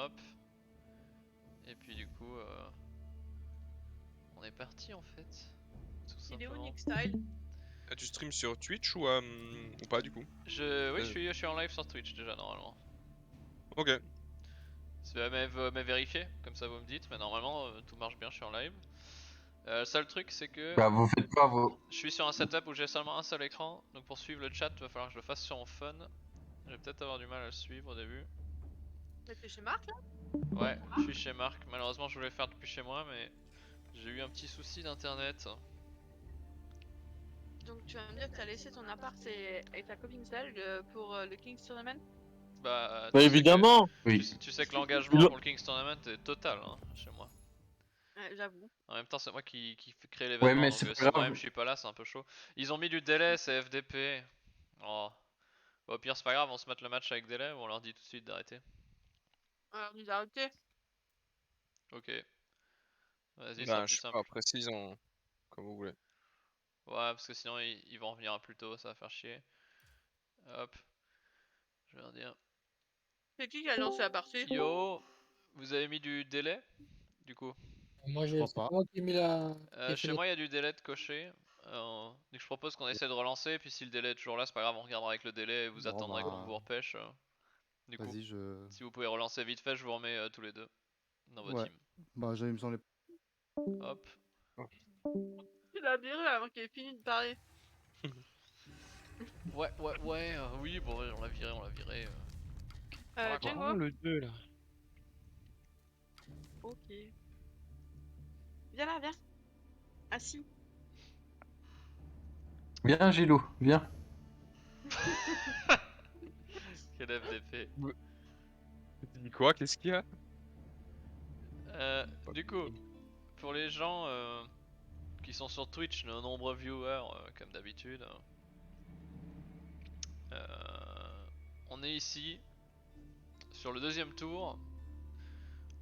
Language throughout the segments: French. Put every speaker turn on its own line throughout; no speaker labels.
Hop. Et puis du coup, on est parti en fait. Tout
Il est où
simplement.
Nick Style?
Tu streams sur Twitch ou pas du coup?
Oui, je suis en live sur Twitch déjà normalement.
Ok.
Mais vérifier, comme ça vous me dites, mais normalement tout marche bien, je suis en live. Le seul truc c'est que
Bah vous faites pas vos...
je suis sur un setup où j'ai seulement un seul écran, donc pour suivre le chat, il va falloir que je le fasse sur mon phone. Je vais peut-être avoir du mal à le suivre au début.
Mais t'es chez Marc là?
Ouais, je suis chez Marc. Malheureusement, je voulais le faire depuis chez moi, mais j'ai eu un petit souci d'internet.
Donc tu vas me dire que t'as laissé ton appart et ta copine seule pour le King's Tournament?
Bah,
Bah
tu sais
évidemment.
tu sais que l'engagement pour le King's Tournament est total hein, chez moi.
Ouais, j'avoue.
En même temps, c'est moi qui crée
Ouais,
l'événement,
mais
donc
c'est pas
si
grave.
moi-même je suis pas là, c'est un peu chaud. Ils ont mis du délai, c'est FDP. Oh. Bah, au pire, c'est pas grave, on se met le match avec délai ou on leur dit tout de suite d'arrêter.
Alors, nous arrêter.
Ok. Vas-y, ça sera
Bah,
plus
je sais
simple.
pas, précisons comme vous voulez.
Ouais, parce que sinon ils vont revenir plus tôt, ça va faire chier. Hop. Je vais leur dire.
C'est qui a lancé la partie?
Yo, vous avez mis du délai du coup?
Moi,
Je crois
c'est
pas.
moi qui ai mis la. qui ai fait
Chez
les-
moi, il y a du délai de cocher. Donc je propose qu'on essaie de relancer, puis si le délai est toujours là, c'est pas grave, on regardera avec le délai et vous
Bon,
attendrez
bah,
qu'on vous repêche. Du coup,
Vas-y, je.
si vous pouvez relancer vite fait, je vous remets tous les deux dans vos
Ouais.
teams.
Bah, il me semblait.
Hop.
Tu l'as viré avant qu'il ait fini de parler.
Ouais, oui, bon, ouais, on l'a viré, Voilà, quoi.
Django?
le 2 là.
Ok. Viens là, viens. Assis.
Viens Gilou, viens.
Quel FDP.
Tu dis quoi? Qu'est-ce qu'il y a?
Du coup, pour les gens qui sont sur Twitch, nos nombreux viewers, comme d'habitude, on est ici sur le deuxième tour.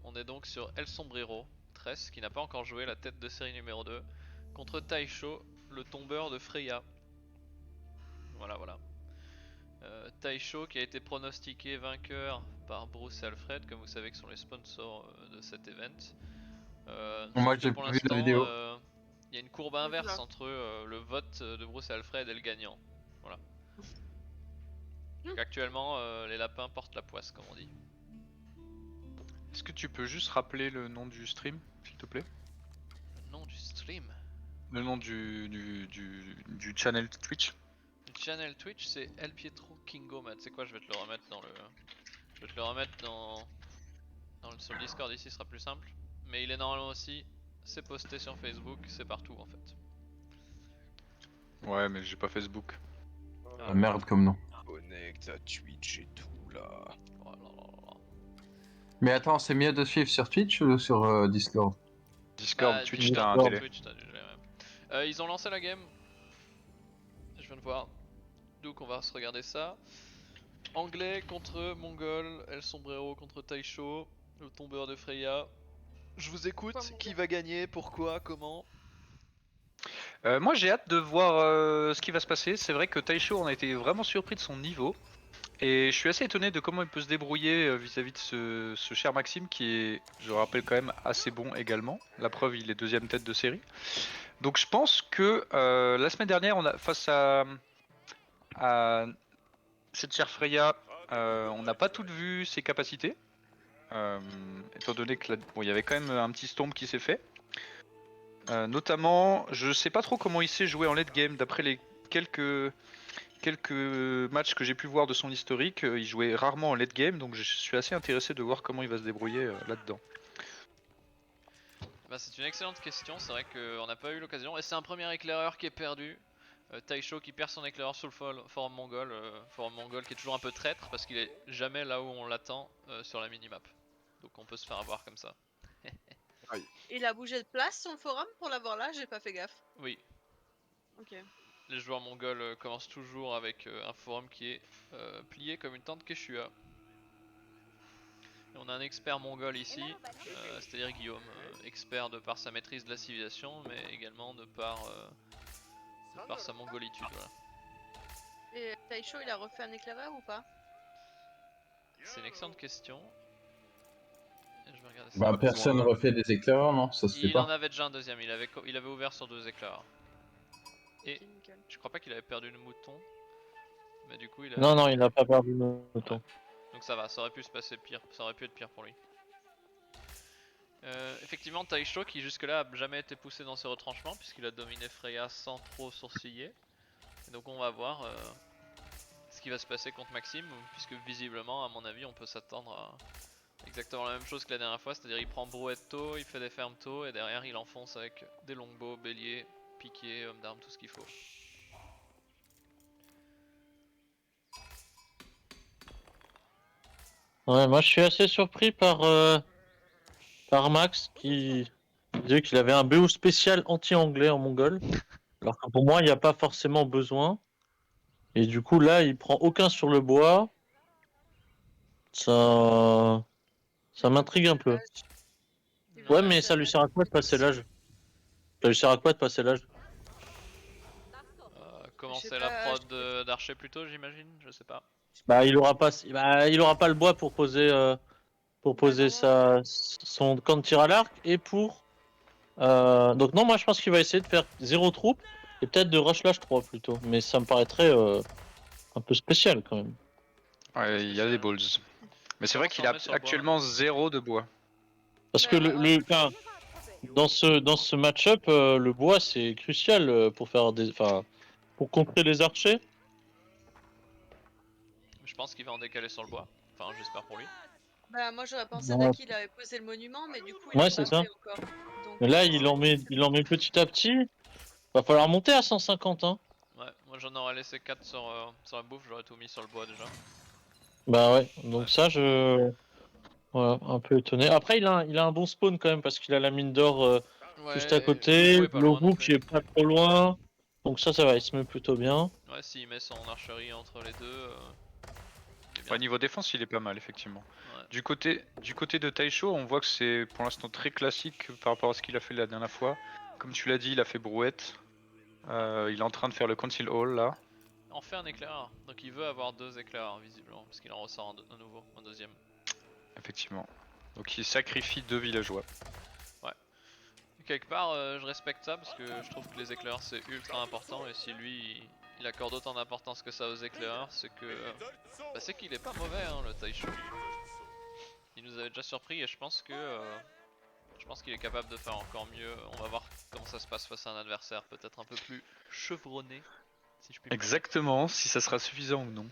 On est donc sur El Sombrero, 13, qui n'a pas encore joué la tête de série numéro 2, contre Taisho, le tombeur de Freya. Voilà. Taisho qui a été pronostiqué vainqueur par Bruce et Alfred, comme vous savez que sont les sponsors de cet event.
Moi
Sauf que
j'ai
pour
pas vu la
l'instant,
vidéo.
il y a une courbe inverse entre le vote de Bruce et Alfred et le gagnant. Voilà. Donc actuellement, les lapins portent la poisse, comme on dit.
Est-ce que tu peux juste rappeler le nom du stream, s'il te plaît?
Le nom du stream.
Le nom du channel Twitch?
Le channel Twitch, c'est El Pietro Kingoman. C'est quoi? Je vais te le remettre dans le. Je vais te le remettre sur le Discord ici, ce sera plus simple. Mais il est normalement aussi. C'est posté sur Facebook, c'est partout en fait.
Ouais, mais j'ai pas Facebook.
Ah, merde comme nom.
Connect à Twitch et tout là.
Oh là là là là.
Mais attends, c'est mieux de suivre sur Twitch ou sur Discord?
Discord,
Bah,
Twitch, t'as un
Discord,
délai.
Twitch, t'as du délai, ouais. Ils ont lancé la game. Je viens de voir. Donc on va se regarder ça. Anglais contre Mongol, El Sombrero contre Taisho, le tombeur de Freya. Je vous écoute, qui va gagner, pourquoi, comment?
Moi j'ai hâte de voir ce qui va se passer. C'est vrai que Taisho, on a été vraiment surpris de son niveau. Et je suis assez étonné de comment il peut se débrouiller vis-à-vis de ce cher Maxime qui est, je rappelle quand même, assez bon également. La preuve, il est deuxième tête de série. Donc je pense que la semaine dernière, on a, face à cette chère Freya, on n'a pas toutes vu ses capacités. Étant donné que bon, il y avait quand même un petit storm qui s'est fait. Notamment, je sais pas trop comment il sait jouer en late game. D'après les quelques matchs que j'ai pu voir de son historique, il jouait rarement en late game, donc je suis assez intéressé de voir comment il va se débrouiller là-dedans.
Bah, c'est une excellente question, c'est vrai qu'on n'a pas eu l'occasion. Et c'est un premier éclaireur qui est perdu. Taisho qui perd son éclaireur sous le forum mongol qui est toujours un peu traître parce qu'il est jamais là où on l'attend sur la minimap. Donc on peut se faire avoir comme ça.
Il a bougé de place sur le forum pour l'avoir là, j'ai pas fait gaffe.
Oui,
Ok.
les joueurs mongols commencent toujours avec un forum qui est plié comme une tente Quechua. Et on a un expert mongol ici, c'est-à-dire Guillaume, expert de par sa maîtrise de la civilisation, mais également de par sa mongolitude. Voilà.
Et Taisho, il a refait un éclaireur ou pas?
C'est une excellente question.
Bah,
pas
personne
besoin.
refait des éclaireurs, non? Ça se fait
Il en
pas.
avait déjà un deuxième, il avait ouvert sur 2 éclairs. Et
Ok, nickel.
je crois pas qu'il avait perdu le mouton. Mais du coup, il a.
Non, non, il n'a pas perdu le mouton.
Donc ça va, ça aurait pu se passer pire, ça aurait pu être pire pour lui. Effectivement, Taisho qui jusque-là a jamais été poussé dans ses retranchements puisqu'il a dominé Freya sans trop sourciller. Et donc on va voir ce qui va se passer contre Maxime, puisque visiblement, à mon avis, on peut s'attendre à exactement la même chose que la dernière fois, c'est-à-dire il prend brouette tôt, il fait des fermes tôt et derrière il enfonce avec des longbows, béliers, piquets, hommes d'armes, tout ce qu'il faut.
Ouais, moi je suis assez surpris par Max qui disait qu'il avait un BO spécial anti-anglais en mongol. Alors que pour moi, il n'y a pas forcément besoin. Et du coup, là, il prend aucun sur le bois. Ça m'intrigue un peu. Ouais, mais ça lui sert à quoi de passer l'âge? Ça lui sert à quoi de passer l'âge?
Commencer
sais
la
pas,
prod
je sais
d'archer plus tôt, j'imagine, je sais pas.
Bah, il aura pas le bois pour poser,
non.
son camp de tir à l'arc et pour. Donc non, moi je pense qu'il va essayer de faire 0 troupes et peut-être de rush lâche 3 plutôt. Mais ça me paraîtrait un peu spécial quand même.
Ouais, il y a des balls. Mais c'est vrai qu'il a actuellement 0 de bois.
Parce que enfin, dans ce match-up, le bois c'est crucial pour faire pour contrer les archers.
Je pense qu'il va en décaler sur le bois, enfin j'espère pour lui.
Bah, moi j'aurais pensé
Ouais,
qu'il avait posé le monument, mais du coup il
ouais,
l'a
c'est
pas
ça.
fait encore. Donc,
Mais là, il en met petit à petit. Va falloir monter à 150, hein.
Ouais, moi j'en aurais laissé 4 sur la bouffe, j'aurais tout mis sur le bois déjà.
Bah ouais, donc
Ouais.
ça, voilà, un peu étonné. Après, il a un bon spawn quand même parce qu'il a la mine d'or juste à
Ouais,
côté,
Lobo est pas loin non
Lobo
plus.
qui est pas trop loin. Donc ça va, il se met plutôt bien.
Ouais, s'il met son archerie entre les deux, il est bien.
Ouais, niveau défense, il est pas mal, effectivement.
Ouais.
Du côté de Taisho, on voit que c'est pour l'instant très classique par rapport à ce qu'il a fait la dernière fois. Comme tu l'as dit, il a fait brouette. Il est en train de faire le Council Hall là.
En fait un éclaireur, donc il veut avoir 2 éclaireurs visiblement, parce qu'il en ressort un nouveau, un deuxième.
Effectivement. Donc il sacrifie 2 villageois.
Quelque part, je respecte ça parce que je trouve que les éclaireurs c'est ultra important et si lui il accorde autant d'importance que ça aux éclaireurs, c'est que c'est qu'il est pas mauvais hein, le Taisho. Il nous avait déjà surpris et je pense qu'il est capable de faire encore mieux. On va voir comment ça se passe face à un adversaire peut-être un peu plus chevronné, si je puis me permettre.
Exactement, si ça sera suffisant ou non.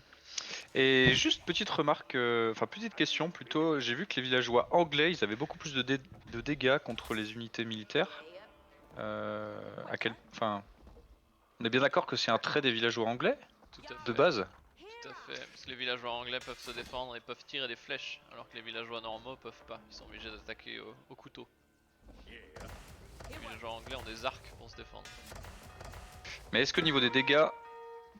Et juste petite remarque, enfin petite question plutôt, j'ai vu que les villageois anglais, ils avaient beaucoup plus de dégâts contre les unités militaires. Enfin, on est bien d'accord que c'est un trait des villageois anglais
Tout à fait.
de base.
Tout à fait, parce que les villageois anglais peuvent se défendre et peuvent tirer des flèches, alors que les villageois normaux peuvent pas, ils sont obligés d'attaquer au couteau. Les villageois anglais ont des arcs pour se défendre.
Mais est-ce que au niveau des dégâts,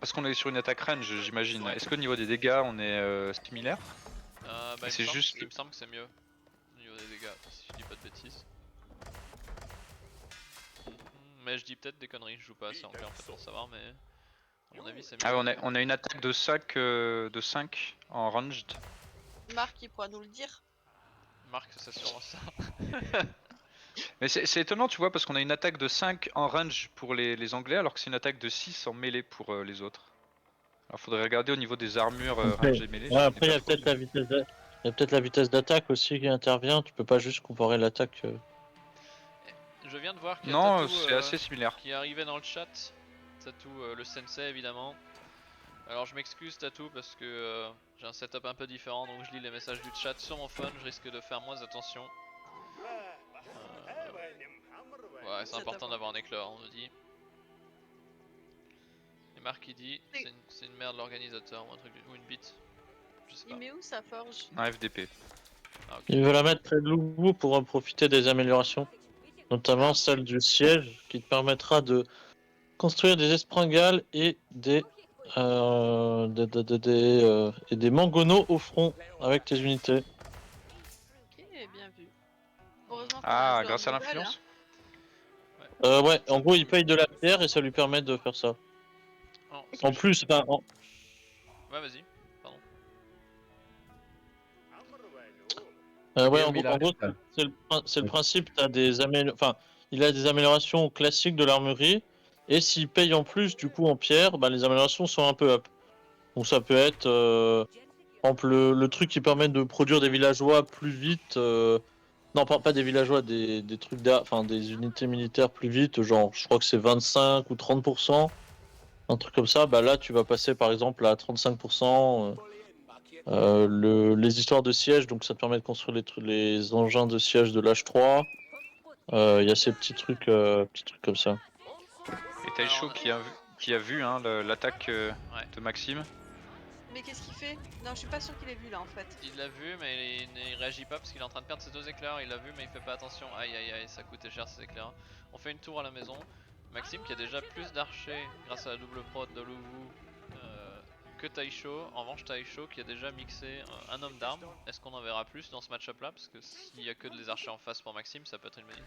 parce qu'on est sur une attaque range j'imagine, est-ce qu'au niveau des dégâts on est similaire? C'est juste...
Il me semble que c'est mieux au niveau des dégâts, si je dis pas de bêtises. Mais je dis peut-être des conneries, je joue pas assez anglais en fait pour savoir, mais à mon avis c'est mieux.
Ah ouais, on a une attaque de 5 en ranged.
Marc il pourra nous le dire.
Marc, c'est sûrement ça.
Mais c'est étonnant tu vois parce qu'on a une attaque de 5 en range pour les anglais alors que c'est une attaque de 6 en mêlée pour les autres. Alors faudrait regarder au niveau des armures range et mêlée.
Ouais, après, il y a peut-être la vitesse d'attaque aussi qui intervient. Tu peux pas juste comparer l'attaque.
Je viens de voir qu'il y a
Non,
Tatou,
c'est assez similaire.
qui est arrivé dans le chat. Tatou, le sensei évidemment. Alors je m'excuse Tatou parce que j'ai un setup un peu différent donc je lis les messages du chat sur mon phone, je risque de faire moins attention. Ouais, c'est important d'avoir un éclair, on nous dit. Et Marc il dit c'est une merde l'organisateur ou un truc ou une bite. Je sais pas.
Il met où sa forge?
Un FDP.
Ah, ok.
Il veut la mettre près de Loubou pour en profiter des améliorations. Notamment celle du siège qui te permettra de construire des espringales et des mangonaux au front avec tes unités.
Ok, bien vu. Heureusement qu'on a un
Ah,
joueur
grâce à
mobile,
l'influence.
Ouais, en gros, il paye de la pierre et ça lui permet de faire ça.
Oh,
En plus,
ouais vas-y, pardon.
Ouais,
Guillaume,
en gros,
il arrive, là.
c'est le principe, enfin, il a des améliorations classiques de l'armurerie, et s'il paye en plus, du coup, en pierre, bah, les améliorations sont un peu up. Donc ça peut être, par exemple, le truc qui permet de produire des villageois plus vite, non, pas des villageois, des trucs enfin, des unités militaires plus vite, genre, je crois que c'est 25 ou 30%, un truc comme ça, bah là, tu vas passer, par exemple, à 35%. Les histoires de siège, donc ça te permet de construire les engins de siège de l'H3. Il y a ces petits trucs comme ça.
Et Taisho
Alors,
qui a vu hein, l'attaque
Ouais.
de Maxime.
Mais qu'est-ce qu'il fait? Non, je suis pas sûr qu'il ait vu là en fait.
Il l'a vu, mais il réagit pas parce qu'il est en train de perdre ses 2 éclairs. Il l'a vu, mais il fait pas attention. Aïe aïe aïe, ça coûtait cher ces éclairs. On fait une tour à la maison. Maxime qui a déjà plus d'archers grâce à la double prod de Louvou que Taisho. En revanche, Taisho qui a déjà mixé un homme d'armes. Est-ce qu'on en verra plus dans ce match-up là? Parce que s'il y a que des archers en face pour Maxime, ça peut être une bonne idée.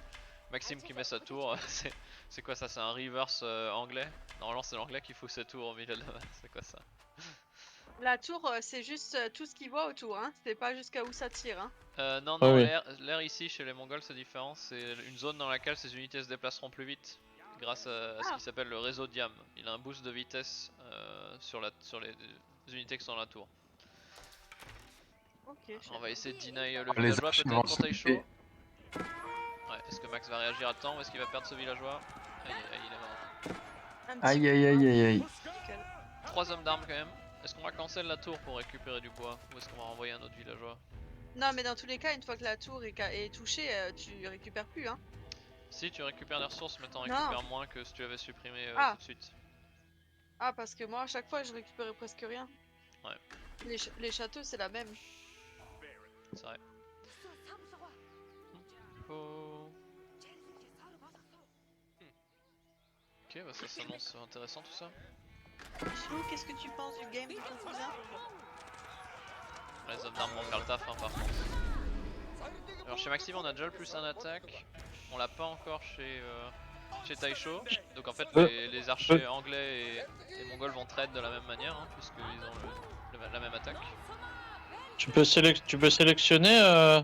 Maxime qui met sa tour, c'est quoi ça? C'est un reverse anglais? Normalement, c'est l'anglais qui fout sa tour au milieu de la main. C'est quoi ça?
La tour, c'est juste tout ce qu'il voit autour, hein. C'est pas jusqu'à où ça tire, hein.
Non,
Ah
non,
oui.
l'air ici chez les Mongols c'est différent, c'est une zone dans laquelle ces unités se déplaceront plus vite grâce à ce qui s'appelle le réseau Diam. Il a un boost de vitesse sur les unités qui sont dans la tour.
Ok. je
On
sais
va essayer de deny le
Les
villageois
archers
peut-être
vont
pour Taisho.
s'occuper.
Ouais, est-ce que Max va réagir à temps ou est-ce qu'il va perdre ce villageois? Aïe aïe aïe, il est mort.
pas. Un petit
Aïe
coup,
aïe aïe
hein.
aïe aïe.
Nickel.
3 hommes d'armes quand même. Est-ce qu'on va cancel la tour pour récupérer du bois ou est-ce qu'on va renvoyer un autre villageois?
Non, mais dans tous les cas, une fois que la tour est touchée, tu récupères plus, hein.
Si tu récupères des ressources, mais t'en
Non.
récupères moins que si tu avais supprimé
Ah.
tout de suite.
Ah, parce que moi, à chaque fois, je récupérais presque rien.
Ouais.
Les châteaux, c'est la même.
C'est vrai. Oh. Ok, bah ça s'annonce intéressant tout ça.
Chou, qu'est-ce que tu penses du game de ton cousin?
Les hommes d'armes vont faire le taf hein, par contre. Alors chez Maxime on a déjà le plus 1 attaque. On l'a pas encore chez Taisho. Donc en fait les archers anglais et mongols vont trade de la même manière hein, puisqu'ils ont la même attaque.
Tu peux sélectionner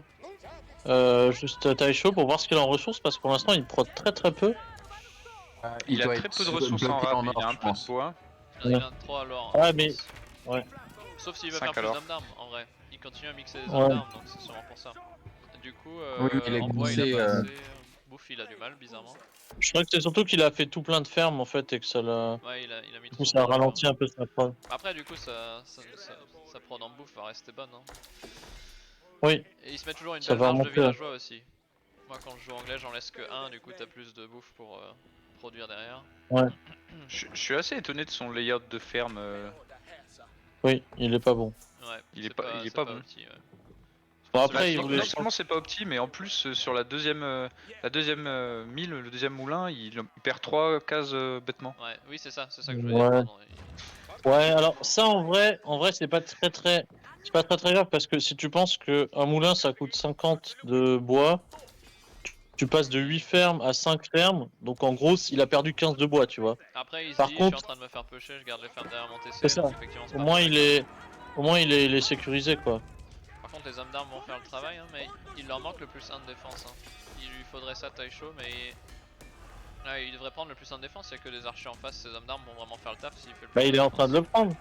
juste Taisho pour voir ce qu'il a en ressources, parce que pour l'instant il prod très très peu.
Il a
doit
très
être
peu de ressources en
bloqué
rap,
en
il
or,
a un
je
peu de
pense.
bois.
Il y en a 23 alors.
Ouais, mais- ouais.
Sauf s'il veut
5
faire plus
alors.
d'hommes d'armes en vrai. Il continue à mixer les
Ouais.
hommes d'armes donc c'est sûrement pour ça. Du coup,
Oui, il est
en bois il a
mixé,
pas assez. Bouffe il a du mal bizarrement.
Je crois que c'est surtout qu'il a fait tout plein de fermes en fait, et que ça l'a.
Ouais, il a mis
Du
tout
coup,
son
ça a
bois,
ralenti un peu sa prod.
Après, du coup, sa prod en bouffe va rester bonne. Hein.
Oui,
Et il se met toujours une
Ça
belle
va
marge de
remonter.
villageois aussi. Moi, quand je joue anglais, j'en laisse que 1, du coup, t'as plus de bouffe pour produire derrière.
Je suis assez étonné de son layout de ferme.
oui, il est pas bon.
Ouais,
Il est
c'est
pas- il est
c'est
pas bon.
opti, ouais.
Bon,
Bah,
après, il
non,
voulait.
non seulement c'est pas opti, mais en plus sur la deuxième mine, le deuxième moulin, il perd 3 cases bêtement.
Ouais, oui, c'est ça que je veux dire.
Ouais.
Pardon.
Ouais, alors ça en vrai c'est pas c'est pas très grave, parce que si tu penses que un moulin ça coûte 50 de bois, tu passes de 8 fermes à 5 fermes, donc en gros il a perdu 15 de bois, tu vois.
Après, il se
Par
dit,
contre-
je suis en train de me faire pêcher, je garde les fermes derrière mon TC.
C'est ça.
donc effectivement, c'est
Au
pas
moins
mal.
il est sécurisé quoi.
Par contre, les hommes d'armes vont faire le travail, hein, mais il leur manque le plus 1 de défense. Hein. Il lui faudrait ça Taisho, mais ouais, il devrait prendre le plus 1 de défense. Il y a que des archers en face, ces hommes d'armes vont vraiment faire le taf s'il fait le plus
Bah
1
il est en train de le
défense.
prendre.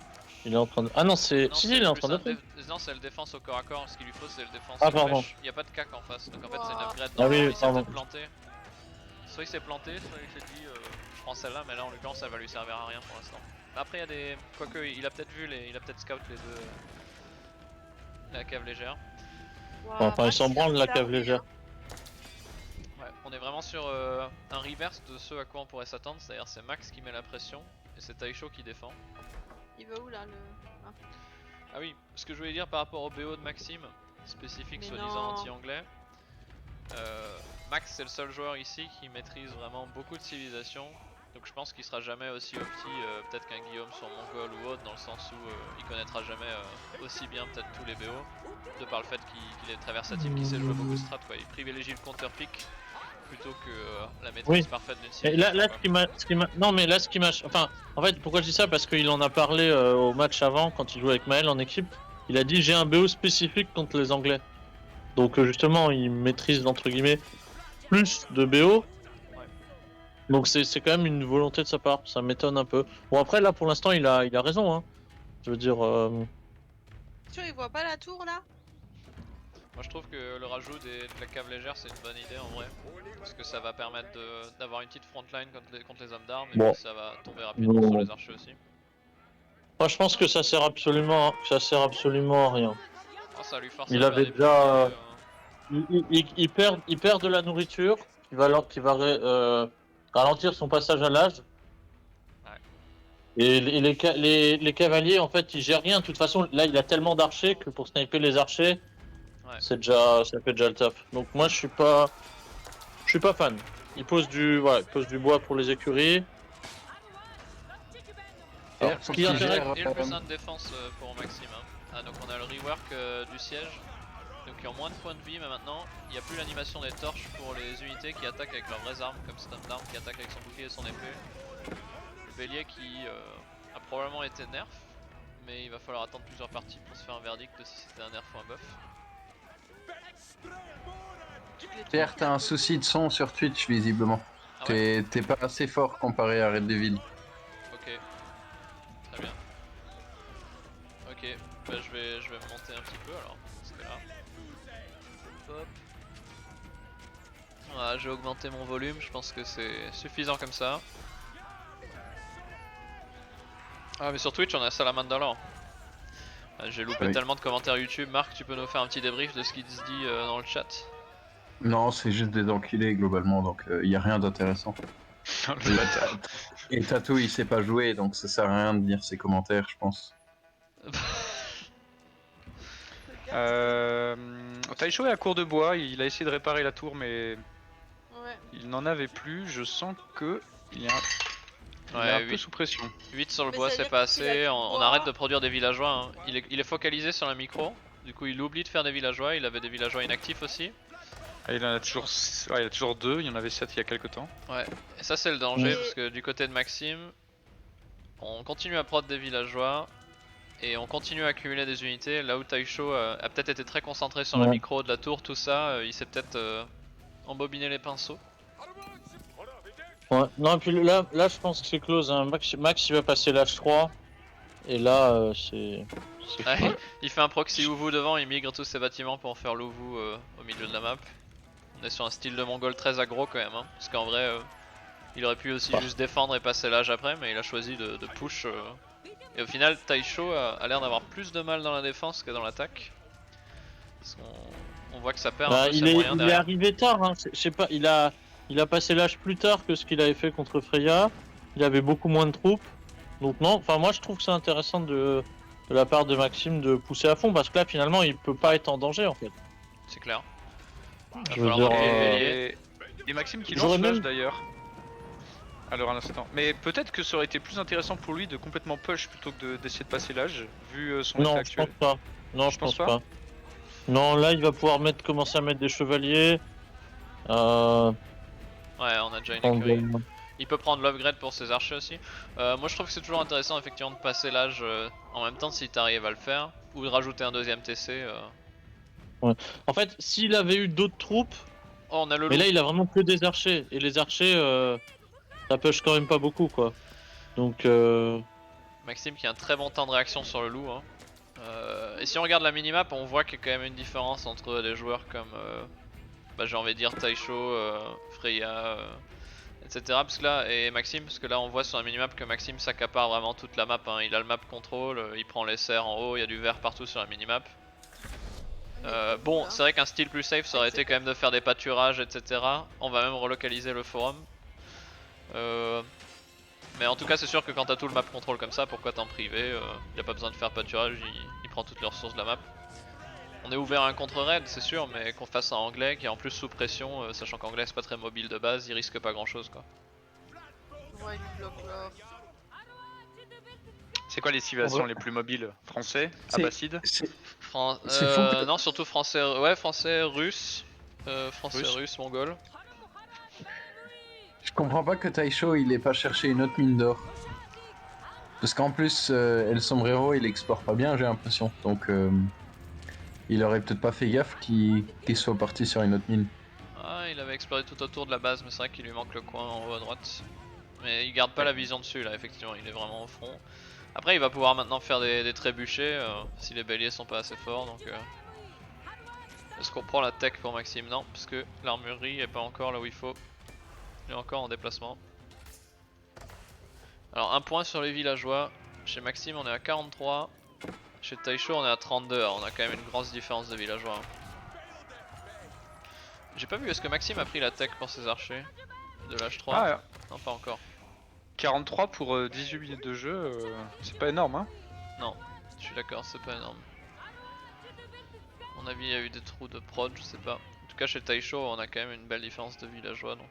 Il est en train de. Ah non, c'est.
Non,
Si,
c'est
il est
le
en
plus
train de
1
le prendre.
Non, c'est le défense au corps à corps. Ce qu'il lui faut, c'est le défense
Ah,
au
pardon.
flèche. Il n'y a pas de cac en face, donc en fait,
Wow.
c'est une upgrade.
Ah oui,
il s'est
pardon.
peut-être planté. Soit il s'est planté, soit il s'est dit je prends celle-là, mais là en l'occurrence, elle va lui servir à rien pour l'instant. Après, il y a des. Quoique, il a peut-être vu il a peut-être scout les deux. La cave légère.
Waouh,
Enfin, il s'en
Max,
branle la
a
cave
servi,
légère.
Ouais, on est vraiment sur un reverse de ce à quoi on pourrait s'attendre, c'est-à-dire c'est Max qui met la pression et c'est Taisho qui défend.
hein. Il va où là le. Ah.
Ah oui, ce que je voulais dire par rapport au BO de Maxime, spécifique
Mais
soi-disant
non.
anti-anglais. Max c'est le seul joueur ici qui maîtrise vraiment beaucoup de civilisations, donc je pense qu'il sera jamais aussi opti peut-être qu'un Guillaume sur Mongol ou autre, dans le sens où il connaîtra jamais aussi bien peut-être tous les BO, de par le fait qu'il est très versatile, qu'il sait jouer beaucoup de strat quoi. Il privilégie le counter pick plutôt que la maîtrise
Oui.
parfaite d'une
Et là,
civilisation.
non mais là ce qui m'a, enfin, en fait, pourquoi je dis ça, parce qu'il en a parlé au match avant quand il jouait avec Maël en équipe. Il a dit j'ai un BO spécifique contre les Anglais. Donc justement, il maîtrise entre guillemets plus de BO. Donc c'est quand même une volonté de sa part, ça m'étonne un peu. Bon après là pour l'instant il a raison hein. Je veux dire
Sûr, il voit pas la tour là?
Moi je trouve que le rajout de la cave légère c'est une bonne idée en vrai. Parce que ça va permettre d'avoir une petite frontline contre les hommes d'armes et
Bon.
puis ça va tomber rapidement sur les archers aussi.
moi je pense que ça sert absolument à rien.
Ah, ça lui force
Il
à
avait
faire des
déjà-
petits,
Il perd de la nourriture qui va ralentir son passage à l'âge.
Ouais.
Et les cavaliers en fait ils gèrent rien. De toute façon là il a tellement d'archers que pour sniper les archers
Ouais.
ça fait déjà le taf. Donc moi je suis pas fan. Il pose du bois pour les écuries. Alors, ce qui
Faut
est
qu'il
intéressant,
gère,
et le plus 1 de défense pour Maxime. Hein. Ah, donc on a le rework du siège. Donc ils ont moins de points de vie, mais maintenant il n'y a plus l'animation des torches pour les unités qui attaquent avec leurs vraies armes, comme cet homme d'arme qui attaque avec son bouclier et son épée. Le bélier qui a probablement été nerf, mais il va falloir attendre plusieurs parties pour se faire un verdict de si c'était un nerf ou un buff.
Pierre, t'as un souci de son sur Twitch visiblement.
Ah ouais.
T'es pas assez fort comparé à Red Devil.
Ok, très bien. Ok, bah je vais me monter un petit peu alors, dans ce cas-là. Hop. Voilà, j'ai augmenté mon volume, je pense que c'est suffisant comme ça. Ah mais sur Twitch on a Salamander là. J'ai loupé
Oui.
tellement de commentaires YouTube. Marc, tu peux nous faire un petit débrief de ce qui se dit dans le chat?
Non, c'est juste des enculés globalement, donc y a rien d'intéressant. Et Tatou il sait pas jouer, donc ça sert à rien de lire ses commentaires, je pense.
Taisho est à court de bois, il a essayé de réparer la tour mais
Ouais.
il n'en avait plus. Je sens que il est un
Ouais,
peu sous pression.
8 sur le
Mais
bois
ça veut
c'est
dire
pas
qu'il a
assez,
du
on
bois.
arrête de produire des villageois. Hein. Il est focalisé sur la micro, du coup il oublie de faire des villageois, il avait des villageois inactifs aussi.
Ah, il en a toujours, ouais, il a toujours 2, il y en avait 7 il y a quelques temps.
Ouais, et ça c'est le danger
Et-
parce que du côté de Maxime, on continue à prod des villageois et on continue à accumuler des unités. Là où Taisho a peut-être été très concentré sur le
Ouais.
micro de la tour, tout ça, il s'est peut-être embobiné les pinceaux.
Ouais. Non, et puis là je pense que c'est close. Hein. Max il va passer l'âge 3. Et là c'est
Ouais,
fou.
il fait un proxy Uvu devant, il migre tous ses bâtiments pour faire l'Uvu au milieu de la map. On est sur un style de mongol très aggro quand même, hein, parce qu'en vrai il aurait pu aussi juste défendre et passer l'âge après, mais il a choisi de push. Et au final Taisho a l'air d'avoir plus de mal dans la défense que dans l'attaque. Parce qu'on voit que ça perd un peu ses moyens
Il est
derrière.
arrivé tard, hein. Je sais pas, il a passé l'âge plus tard que ce qu'il avait fait contre Freya. Il avait beaucoup moins de troupes. Donc non, enfin moi je trouve que c'est intéressant de la part de Maxime de pousser à fond parce que là finalement il peut pas être en danger en fait.
C'est clair.
Je veux
falloir
dire,
manquer le bélier.
Et Maxime qui
J'aurais
lance l'âge
même-
d'ailleurs. Alors à l'instant. Mais peut-être que ça aurait été plus intéressant pour lui de complètement push plutôt que d'essayer de passer l'âge, vu son état
Non, je
actuel.
pense pas. Non, je pense
penses
pas. Non, là il va pouvoir commencer à mettre des chevaliers.
Ouais, on a déjà une
prendre-
écurie. Il peut prendre l'upgrade pour ses archers aussi. Moi je trouve que c'est toujours intéressant effectivement de passer l'âge en même temps si t'arrives à le faire. Ou de rajouter un deuxième TC.
En fait, s'il avait eu d'autres troupes,
Oh on a le
mais
loup.
là il a vraiment que des archers et les archers ça push quand même pas beaucoup quoi. Donc
Maxime qui a un très bon temps de réaction sur le loup. Hein. Et si on regarde la minimap, on voit qu'il y a quand même une différence entre des joueurs comme, bah, j'ai envie de dire Taisho, Freya, etc. Parce que là, et Maxime, parce que là on voit sur la minimap que Maxime s'accapare vraiment toute la map. Hein. Il a le map control, il prend les serres en haut, il y a du vert partout sur la minimap. Bon, c'est vrai qu'un style plus safe ça aurait été quand même de faire des pâturages, etc. On va même relocaliser le forum. Mais en tout cas c'est sûr que quand t'as tout le map control comme ça, pourquoi t'en priver? Il a pas besoin de faire pâturage, il prend toutes les ressources de la map. On est ouvert à un contre-raid c'est sûr, mais qu'on fasse un anglais qui est en plus sous pression, sachant qu'anglais c'est pas très mobile de base, il risque pas grand chose quoi.
Ouais, il bloque là.
C'est quoi les civilisations les plus mobiles? Français?
C'est-
Abbassides?
C'est
C'est
fou que-
Non surtout français, ouais français, russe, français,
Russe.
russe, mongol.
Je comprends pas que Taisho il ait pas cherché une autre mine d'or. Parce qu'en plus, El Sombrero il exporte pas bien, j'ai l'impression. Donc Il aurait peut-être pas fait gaffe qu'il soit parti sur une autre mine.
Ah, il avait exploré tout autour de la base, mais c'est vrai qu'il lui manque le coin en haut à droite. Mais il garde pas la vision dessus là, effectivement, il est vraiment au front. Après, il va pouvoir maintenant faire des trébuchets si les béliers sont pas assez forts. Donc, est-ce qu'on prend la tech pour Maxime? Non, parce que l'armurerie est pas encore là où il faut. Il est encore en déplacement. Alors, un point sur les villageois. Chez Maxime, on est à 43. Chez Taisho, on est à 32. Alors, on a quand même une grosse différence de villageois. J'ai pas vu, est-ce que Maxime a pris la tech pour ses archers de l'H3?
Ah,
Non, pas encore.
43 pour 18 minutes de jeu, c'est pas énorme, hein.
Non, je suis d'accord, c'est pas énorme. À mon avis, il y a eu des trous de prod, je sais pas. En tout cas, chez Taisho, on a quand même une belle différence de villageois. Donc,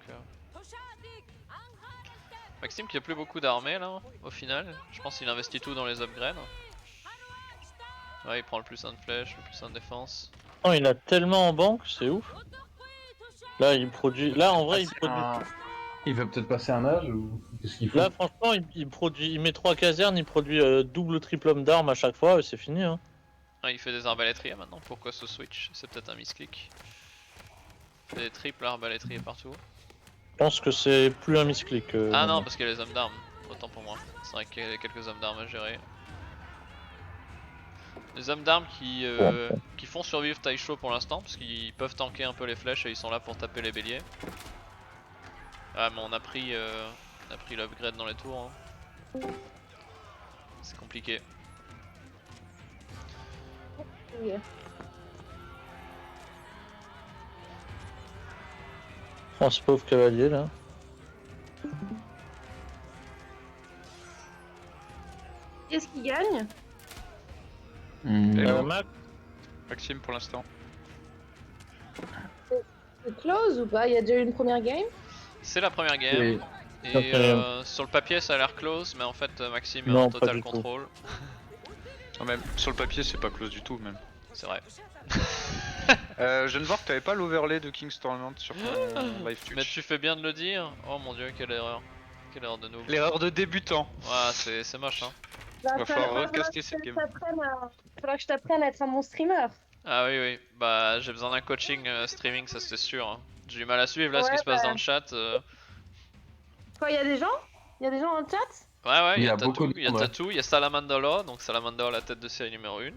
Maxime qui a plus beaucoup d'armées là, au final. Je pense qu'il investit tout dans les upgrades. Ouais, il prend le plus 1 de flèche, le plus 1 de défense.
Non, il a tellement en banque, c'est ouf. Là, il produit. Là, en vrai, il produit.
Il veut peut-être passer un âge ou qu'est-ce qu'il fait?
Là, franchement, il produit. Il met 3 casernes, il produit double, triple homme d'armes à chaque fois, et c'est fini. Hein.
Ah, il fait des arbalétriers maintenant, pourquoi ce switch? C'est peut-être un misclick. Il fait des triples arbalétriers partout.
Je pense que c'est plus un misclick.
Ah non, parce qu'il y a les hommes d'armes, autant pour moi. C'est vrai qu'il y a quelques hommes d'armes à gérer. Les hommes d'armes qui font survivre Taisho pour l'instant, parce qu'ils peuvent tanker un peu les flèches et ils sont là pour taper les béliers. Ah mais on a pris l'upgrade dans les tours. Hein. C'est compliqué.
Oh, ce pauvre cavalier là.
Qu'est-ce qui gagne?
Hello.
Max,
Maxime pour l'instant.
C'est close ou pas? Il y a déjà eu une première game?
C'est la première game.
Oui.
Et sur le papier ça a l'air close, mais en fait Maxime est
Non,
en
pas
total
du tout.
contrôle.
Non, même sur le papier, c'est pas close du tout, même.
C'est vrai.
Je viens de voir que t'avais pas l'overlay de King's Tournament sur ton live
Mais
Twitch.
tu fais bien de le dire. Oh mon dieu, quelle erreur. Quelle erreur de noob.
L'erreur de débutant.
Ouais, c'est moche hein.
Va falloir recaster cette game.
Faudra que je t'apprenne à être un bon streamer.
Ah oui, oui. Bah j'ai besoin d'un coaching streaming, ça c'est sûr. Hein. J'ai du mal à suivre là ce qui
Ouais,
se passe
bah.
dans le chat.
Quoi, il y a des gens? Il y a des gens dans le chat?
Ouais, il y a
beaucoup
Tatou,
de
il y a
monde, ouais.
Tatou, il y a Salamandala, donc Salamandala la tête de série numéro 1.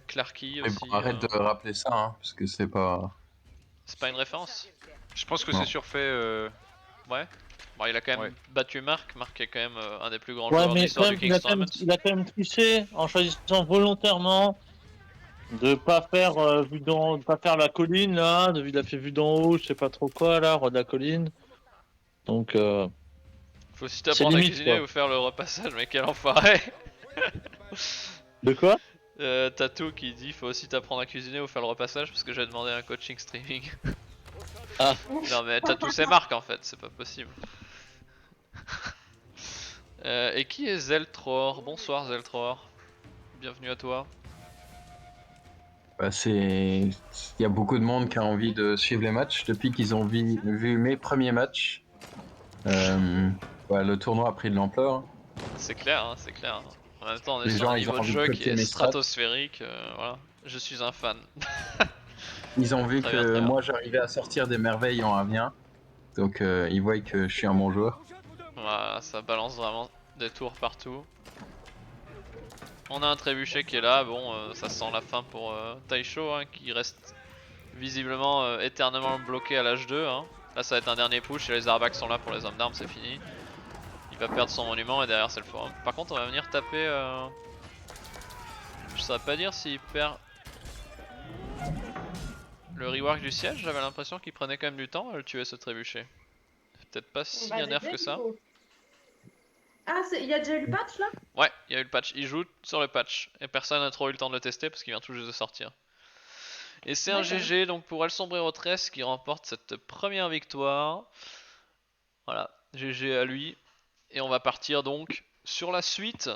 Clarky
Mais
aussi.
bon, arrête de rappeler ça, hein, parce que c'est pas.
C'est pas une référence?
Je pense que
Non.
c'est surfait.
Ouais. Bon, il a quand même
Ouais.
battu Marc. Marc est quand même un des plus grands
ouais,
joueurs de
mais
l'histoire
quand
du
même,
King's Tournament.
il a quand même triché en choisissant volontairement de pas faire de pas faire la colline là. Il a fait vue d'en haut, je sais pas trop quoi là, roi de la colline. Donc.
Faut aussi t'apprendre à
limite,
cuisiner
quoi.
ou faire le repassage, mais quel enfoiré.
De quoi?
Tatou qui dit faut aussi t'apprendre à cuisiner ou faire le repassage parce que j'ai demandé un coaching streaming.
Ah.
Non mais Tatou c'est Marc en fait, c'est pas possible. Et qui est Zeltror? Bonsoir Zeltror. Bienvenue à toi.
Bah, il y a beaucoup de monde qui a envie de suivre les matchs depuis qu'ils ont vu mes premiers matchs. Le tournoi a pris de l'ampleur.
C'est clair, hein, c'est clair. En même temps on est
Les
sur
gens,
un
ils
niveau
ont
de
envie de
jeu qui
copier
est
mes strats.
stratosphérique, voilà. Je suis un fan.
Ils ont vu
Très
que
bien, très bien.
moi j'arrivais à sortir des merveilles en A1, donc ils voient que je suis un bon joueur.
Voilà, ça balance vraiment des tours partout. On a un trébuchet qui est là, bon ça sent la fin pour Taisho hein, qui reste visiblement éternellement bloqué à l'H2 hein. Là ça va être un dernier push et les Arbaks sont là pour les hommes d'armes, c'est fini. Il va perdre son monument et derrière c'est le forum. Par contre on va venir taper... Je saurais pas dire s'il perd le rework du siège, j'avais l'impression qu'il prenait quand même du temps à le tuer ce trébuchet. Peut-être pas si un nerf que ça.
Ah, il y a déjà eu le patch là?
Ouais, il y a eu le patch, il joue sur le patch et personne n'a trop eu le temps de le tester parce qu'il vient tout juste de sortir. Et c'est un
D'accord.
GG donc pour El Sombrero 13 qui remporte cette première victoire. Voilà, GG à lui. Et on va partir donc sur la suite